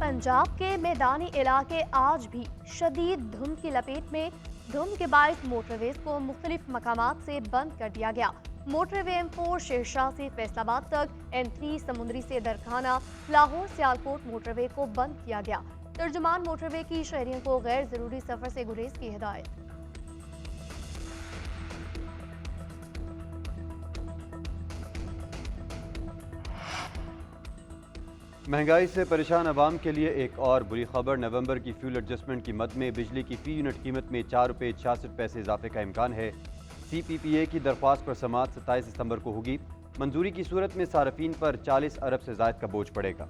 पंजाब के मैदानी इलाके आज भी शदीद धुंध की लपेट में। धुंध के बायस मोटरवेज को मुख्तलिफ मकामात से बंद कर दिया गया। मोटरवे M4 शेरशाह से फैसलाबाद तक, M3 समुंदरी से दरखाना, लाहौर सियालकोट मोटरवे को बंद किया गया। तर्जुमान मोटरवे की शहरियों को गैर जरूरी सफर से गुरेज की हिदायत। महंगाई से परेशान आवाम के लिए एक और बुरी खबर। नवंबर की फ्यूल एडजस्टमेंट की मद में बिजली की फी यूनिट कीमत में 4 रुपये 66 पैसे इजाफे का इम्कान है। CPPA की दरख्वास्त पर समाअत 27 सितंबर को होगी। मंजूरी की सूरत में सार्फिन पर 40 अरब से ज़ायद का बोझ पड़ेगा।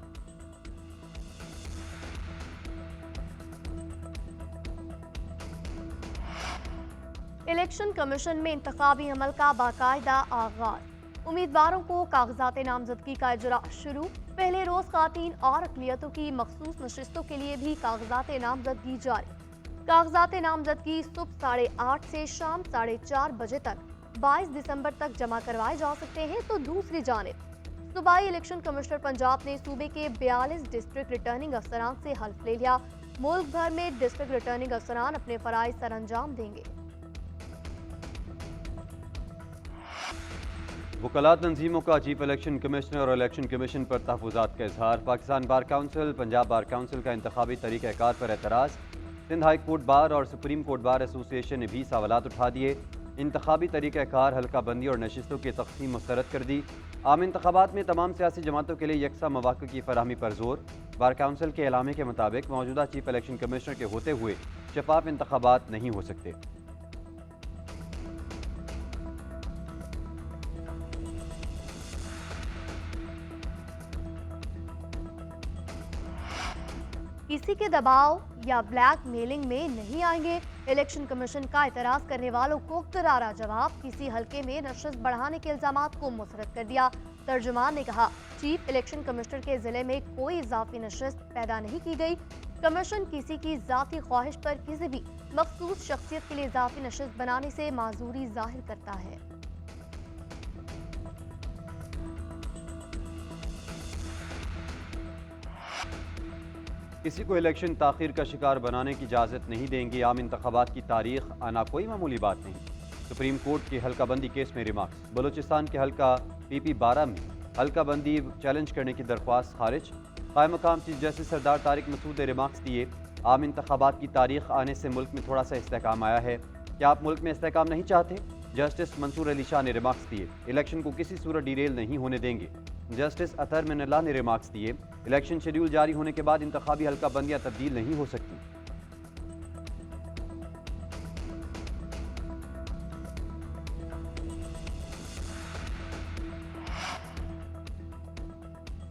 इलेक्शन कमीशन में इंतखाबी अमल का बाकायदा आगाज। उम्मीदवारों को कागजात नामजदगी का इजरा शुरू। पहले रोज खातीन और अक़लियतों की मखसूस नशिस्तों के लिए भी कागजात नामजदगी जारी। कागजात नामजदगी सुबह 8:30 से शाम 4:30 बजे तक 22 दिसंबर तक जमा करवाए जा सकते हैं। तो दूसरी जानिब सूबाई इलेक्शन कमिश्नर पंजाब ने सूबे के 42 डिस्ट्रिक्ट रिटर्निंग अफसरान से हल्फ ले लिया। मुल्क भर में डिस्ट्रिक्ट रिटर्निंग अफसरान अपने फराइज सर अंजाम देंगे। वकला तंजीमों का चीफ इलेक्शन कमिश्नर और इलेक्शन कमीशन पर तहफ़्फ़ुज़ात का इजहार। Pakistan bar council, Punjab bar council का इंतखाबी तरीक़ाकार पर एतराज़। सिंध हाई कोर्ट बार और सुप्रीम कोर्ट बार एसोसिएशन ने भी सवालात उठा दिए। इंतखाबी तरीक़ाकार, हल्का बंदी और नशिस्तों की तक़सीम मुस्तरद कर दी। आम इंतखाबात में तमाम सियासी जमातों के लिए यकसा मौक़े की फराहमी पर जोर। बार काउंसिल के एलामे के मुताबिक मौजूदा चीफ इलेक्शन कमिश्नर के होते हुए शफाफ इंतखाबात नहीं हो सकते। किसी के दबाव या ब्लैक मेलिंग में नहीं आएंगे। इलेक्शन कमीशन का एतराज करने वालों को करारा जवाब। किसी हल्के में नशिस्त बढ़ाने के इल्जामात को मुस्तरद कर दिया। तर्जुमान ने कहा, चीफ इलेक्शन कमिश्नर के जिले में कोई इजाफी नशिस्त पैदा नहीं की गई। कमीशन किसी की जाती ख्वाहिश पर किसी भी मखसूस शख्सियत के लिए इजाफी नशिस्त बनाने से माजूरी जाहिर करता है। किसी को इलेक्शन ताख़ीर का शिकार बनाने की इजाज़त नहीं देंगे। आम इंतखाबात की तारीख आना कोई मामूली बात नहीं। सुप्रीम कोर्ट की हल्का बंदी केस में रिमार्क्स। बलूचिस्तान के हल्का PP-12 में हल्का बंदी चैलेंज करने की दरख्वास्त खारिज। क़ायम मकाम चीफ जस्टिस सरदार तारिक मसूद ने रिमार्क्स दिए। आम इंतखाबात की तारीख आने से मुल्क में थोड़ा सा इस्तेहकाम आया है। क्या आप मुल्क में इस्तेहकाम नहीं चाहते? जस्टिस मंसूर अली शाह ने रिमार्क्स दिए। इलेक्शन को किसी सूरत डिरेल नहीं होने देंगे। जस्टिस अतर मिनल्लाह ने रिमार्क्स दिए। इलेक्शन शेड्यूल जारी होने के बाद इंतखाबी हल्का बंदियां तब्दील नहीं हो सकती।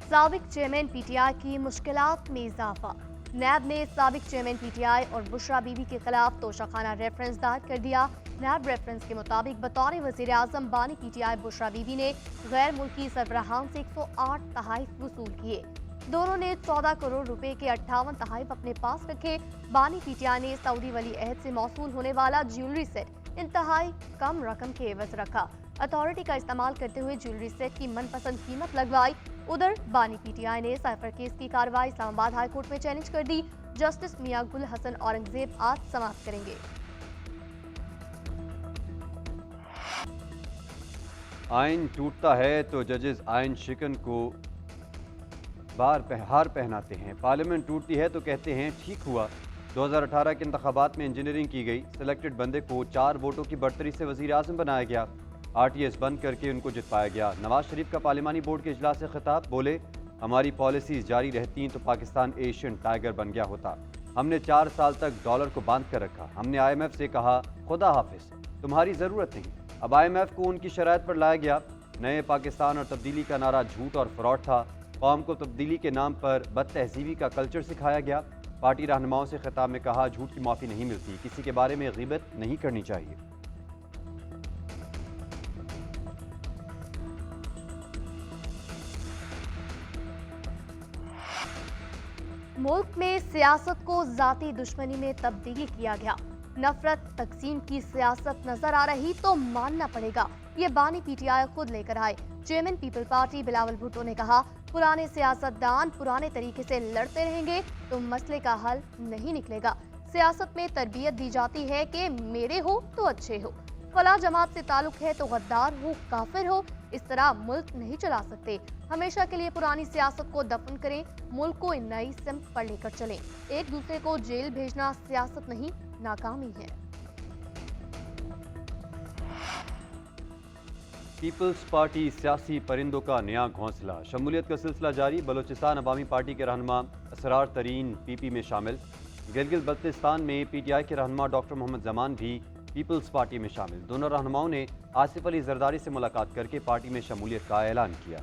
साबिक चेयरमैन PTI की मुश्किलात में इजाफा। नैब ने साबिक चेयरमैन PTI और बुशरा बीबी के खिलाफ तोशाखाना रेफरेंस दायर कर दिया। नैब रेफरेंस के मुताबिक बतौर वज़ीर आज़म बानी PTI बुशरा बीबी ने गैर मुल्की सरबराहान से 108 तहाइफ वसूल किए। दोनों ने 14 करोड़ रुपए के 58 तहाइफ अपने पास रखे। बानी PTI ने सऊदी वली अहद से मौसूल होने वाला ज्वेलरी सेट इंतहाई कम रकम के एवज रखा। अथॉरिटी का इस्तेमाल करते हुए ज्वेलरी सेट की मनपसंद कीमत लगवाई। उधर बानी PTI ने साइफर केस की कार्रवाई इस्लामाबाद हाई कोर्ट में चैलेंज कर दी। जस्टिस मियां गुल हसन औरंगजेब आज समाप्त करेंगे। आइन टूटता है तो जजेस आइन शिकन को हार पहनाते हैं। पार्लियामेंट टूटती है तो कहते हैं ठीक हुआ। 2018 के इंतखाबात में इंजीनियरिंग की गई। सिलेक्टेड बंदे को 4 वोटों की बढ़तरी से वज़ीर आज़म बनाया गया। RTS बंद करके उनको जितवाया गया। नवाज शरीफ का पार्लिमानी बोर्ड के इजलास से खिताब। बोले, हमारी पॉलिसीज जारी रहती तो पाकिस्तान एशियन टाइगर बन गया होता। हमने 4 साल तक डॉलर को बांध कर रखा। हमने IMF से कहा, खुदा हाफिज, तुम्हारी ज़रूरत नहीं। अब IMF को उनकी शराइत पर लाया गया। नए पाकिस्तान और तब्दीली का नारा झूठ और फ्रॉड था। कौम को तब्दीली के नाम पर बदतहजीबी का कल्चर सिखाया गया। पार्टी रहनुमाओं से खिताब में कहा, झूठ की माफ़ी नहीं मिलती। किसी के बारे में ग़ीबत नहीं करनी चाहिए। मुल्क में सियासत को जाती दुश्मनी में तब्दील किया गया। नफरत तकसीम की सियासत नजर आ रही तो मानना पड़ेगा, ये बानी पीटीआई खुद लेकर आए। Chairman people party Bilawal Bhutto ने कहा, पुराने सियासतदान पुराने तरीके से लड़ते रहेंगे तो मसले का हल नहीं निकलेगा। सियासत में तरबियत दी जाती है कि मेरे हो तो अच्छे हो, फला जमात से ताल्लुक है तो गद्दार हो, काफिर हो, इस तरह मुल्क नहीं चला सकते। हमेशा के लिए पुरानी सियासत को दफन करें, मुल्क को नई सिमत पर लेकर चलें। एक दूसरे को जेल भेजना सियासत नहीं, नाकामी है। पीपल्स पार्टी सियासी परिंदों का नया घोंसला, शमूलियत का सिलसिला जारी। बलोचिस्तान अवामी पार्टी के रहनुमा असरार तरीन पीपी में शामिल। गिलगित बल्तिस्तान में पीटीआई के रहनुमा डॉक्टर मोहम्मद जमान भी पीपल्स पार्टी में शामिल। दोनों रहनुमाओं ने आसिफ अली जरदारी से मुलाकात करके पार्टी में शमूलियत का ऐलान किया।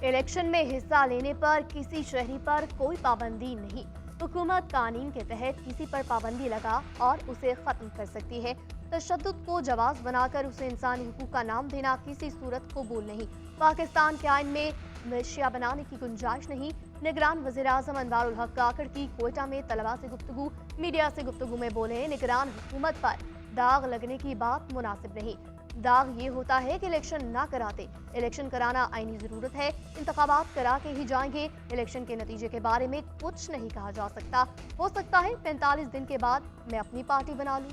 इलेक्शन में हिस्सा लेने पर किसी शहरी पर कोई पाबंदी नहीं। हुकूमत कानून के तहत किसी पर पाबंदी लगा और उसे खत्म कर सकती है। तशद्दुद को जवाज बनाकर उसे इंसानी हुकूक का नाम देना किसी सूरत कबूल नहीं। पाकिस्तान के आइन में मिलिशिया बनाने की गुंजाइश नहीं। निगरान वज़ीर आज़म अनवारुल हक काकड़ की कोयटा में तलबा से गुफ्तगू, मीडिया से गुफ्तगू में बोले, निगरान हुकूमत पर दाग लगने की बात मुनासिब नहीं। दाग ये होता है कि इलेक्शन ना कराते। इलेक्शन कराना आईनी जरूरत है, इंतखाबात करा के ही जाएंगे। इलेक्शन के नतीजे के बारे में कुछ नहीं कहा जा सकता। हो सकता है 45 दिन के बाद मैं अपनी पार्टी बना लूं।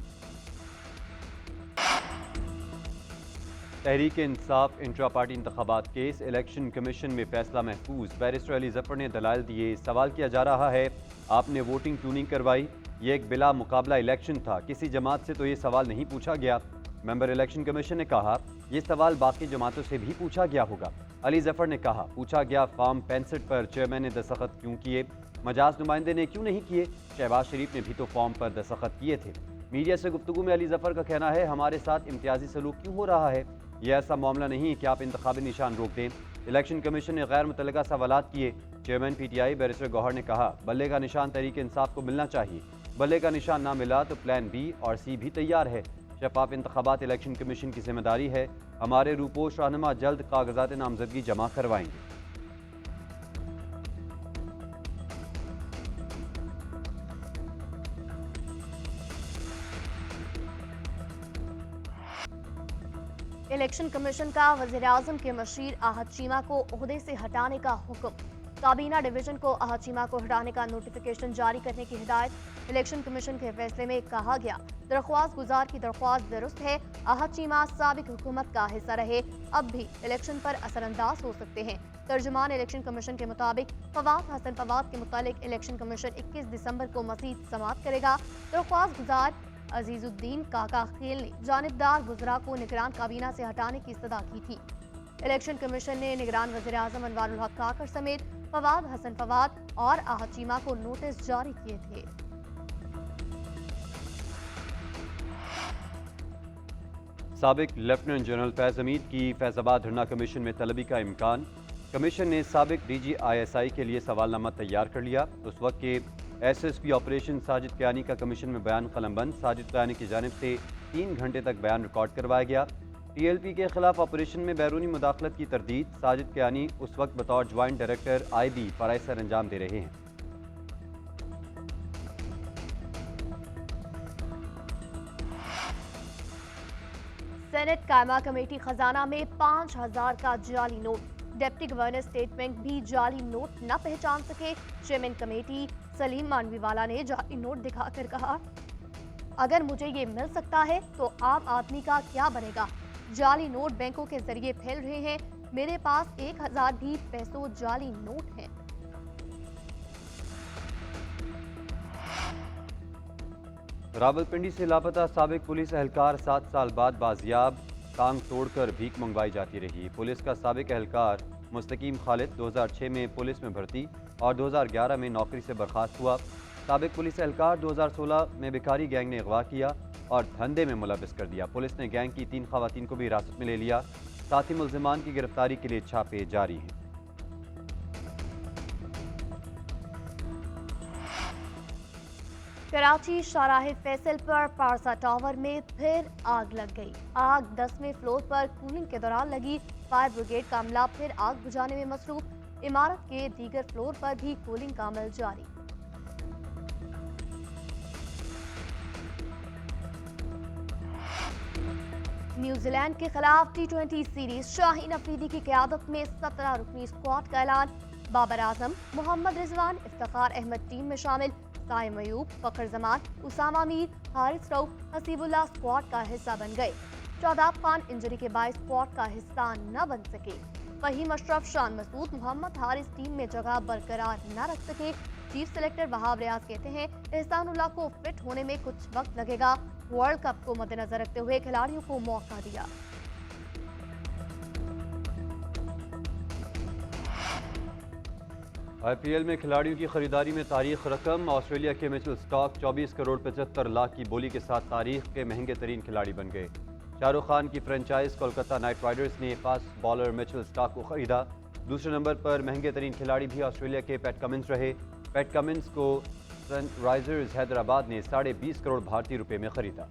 तहरीक इंसाफ इंट्रा पार्टी इंतखाबात केस, इलेक्शन कमीशन में फैसला महफूज। बैरिस्टर अली जफर ने दलाइल दिए। सवाल किया जा रहा है, आपने वोटिंग क्यों नहीं करवाई? ये एक बिला मुकाबला इलेक्शन था, किसी जमात से तो ये सवाल नहीं पूछा गया। मेंबर इलेक्शन कमीशन ने कहा, ये सवाल बाकी जमातों से भी पूछा गया होगा। अली जफर ने कहा, पूछा गया फॉर्म 65 पर चेयरमैन ने दस्तखत क्यों किए? मजाज नुमाइंदे ने क्यों नहीं किए? शहबाज शरीफ ने भी तो फॉर्म पर दस्तखत किए थे। मीडिया से गुफ्तगू में अली जफर का कहना है, हमारे साथ इम्तियाजी सलूक क्यों हो रहा है? यह ऐसा मामला नहीं है कि आप इंतखाबी निशान रोक दें। इलेक्शन कमीशन ने गैर मुतल्लिका सवालात किए। चेयरमैन पीटीआई बैरिस्टर गौहर ने कहा, बल्ले का निशान तहरीक इंसाफ को मिलना चाहिए। बल्ले का निशान ना मिला तो प्लान बी और सी भी तैयार है। शफाफ इंतखाबात इलेक्शन कमीशन की जिम्मेदारी है। हमारे रूपोश रहनुमा जल्द कागजात नामजदगी जमा करवाएंगे। इलेक्शन कमीशन का वज़ीर आज़म के मशीर आहद चीमा को ओहदे से हटाने का हुक्म। काबीना डिवीजन को आहद चीमा को हटाने का नोटिफिकेशन जारी करने की हिदायत। इलेक्शन कमीशन के फैसले में कहा गया, दरख्वास्त गुजार की दरख्वास्त दुरुस्त है। आहद चीमा साबिक हुकूमत का हिस्सा रहे, अब भी इलेक्शन पर असरअंदाज हो सकते हैं। तर्जुमान इलेक्शन कमीशन के मुताबिक फवाद हसन फवाद के मुतालिक इलेक्शन कमीशन 21 दिसंबर को मज़ीद समाअत करेगा। दरख्वास्त गुजार अजीजुद्दीन काका खेल ने जानिबदार गुजरा को निगरान काबीना से हटाने की इस्तदा की थी। इलेक्शन कमीशन ने निगरान वज़ीर आज़म अनवारुल हक काकड़ समेत फवाद हसन फवाद और आहद चीमा को नोटिस जारी किए थे। साबिक लेफ्टिनेंट जनरल फैज हमीद की फैजाबाद धरना कमीशन में तलबी का इम्कान। कमीशन ने साबिक DGISI के लिए सवालनामा तैयार कर लिया। उस वक्त के SSP ऑपरेशन साजिद कियानी का कमीशन में बयान कलमबंद। साजिद कियानी की जानिब से 3 घंटे तक बयान रिकॉर्ड करवाया गया। TLP के खिलाफ ऑपरेशन में बैरूनी मुदाखलत की तरदीद। साजिद कियानी उस वक्त बतौर ज्वाइंट डायरेक्टर IB फराइज सर अंजाम दे रहे हैं। सेनेट कायमा कमेटी खजाना में 5000 का जाली note. Deputy governor state bank भी जाली नोट न पहचान सके। चेयरमैन कमेटी सलीम मानवीवाला ने जाली नोट दिखाकर कहा, अगर मुझे ये मिल सकता है तो आम आदमी का क्या बनेगा? जाली नोट बैंकों के जरिए फैल रहे हैं। मेरे पास 1000 भी पैसों जाली नोट हैं। रावलपिंडी से लापता साबिक पुलिस एहलकार 7 साल बाद बाजियाब। टांग तोड़कर भीख मंगवाई जाती रही। पुलिस का साबिक एहलकार मुस्तकीम खालिद 2006 में पुलिस में भर्ती और 2011 में नौकरी से बर्खास्त हुआ। साबिक पुलिस एहलकार 2016 में भिखारी गैंग ने अगवा किया और धंधे में मुलविस कर दिया। पुलिस ने गैंग की 3 खवातीन को भी हिरासत में ले लिया। साथ ही मुल्जिमान की गिरफ्तारी के लिए छापे जारी हैं। कराची शाहराह फैसल पर पारसा टावर में फिर आग लग गई। आग 10वें फ्लोर पर कूलिंग के दौरान लगी। फायर ब्रिगेड का अमला फिर आग बुझाने में मसरूफ। इमारत के दीगर फ्लोर पर भी कूलिंग का अमल जारी। न्यूजीलैंड के खिलाफ टी20 सीरीज शाहीन अफरीदी की क़यादत में 17 रुकनी स्क्वाड का ऐलान। बाबर आजम, मोहम्मद रिजवान, इफ्तिखार अहमद टीम में शामिल। कायम अयूब, फखर जमान, उसामा मीर, हारिस रऊफ, हसीबुल्लाह स्क्वाड का हिस्सा बन गए। शादाब खान इंजरी के बायस स्क्वाड का हिस्सा न बन सके। फहीम अशरफ, शान मसूद, मोहम्मद हारिस टीम में जगह बरकरार न रख सके। चीफ सेलेक्टर वहाब रियाज कहते हैं एहसानुल्लाह को फिट होने में कुछ वक्त लगेगा। वर्ल्ड कप को मद्देनजर रखते हुए खिलाड़ियों को मौका दिया। IPL में खिलाड़ियों की खरीदारी में तारीख रकम। ऑस्ट्रेलिया के मिचेल स्टार्क 24 करोड़ 75 लाख की बोली के साथ तारीख के महंगे तरीन खिलाड़ी बन गए। शाहरुख खान की फ्रेंचाइज कोलकाता नाइट राइडर्स ने फास्ट बॉलर मिचेल स्टार्क को खरीदा। दूसरे नंबर पर महंगे तरीन खिलाड़ी भी ऑस्ट्रेलिया के पैट कमिंस रहे। पैट कमिंस को सनराइजर्स हैदराबाद ने 20.5 करोड़ भारतीय रुपए में खरीदा।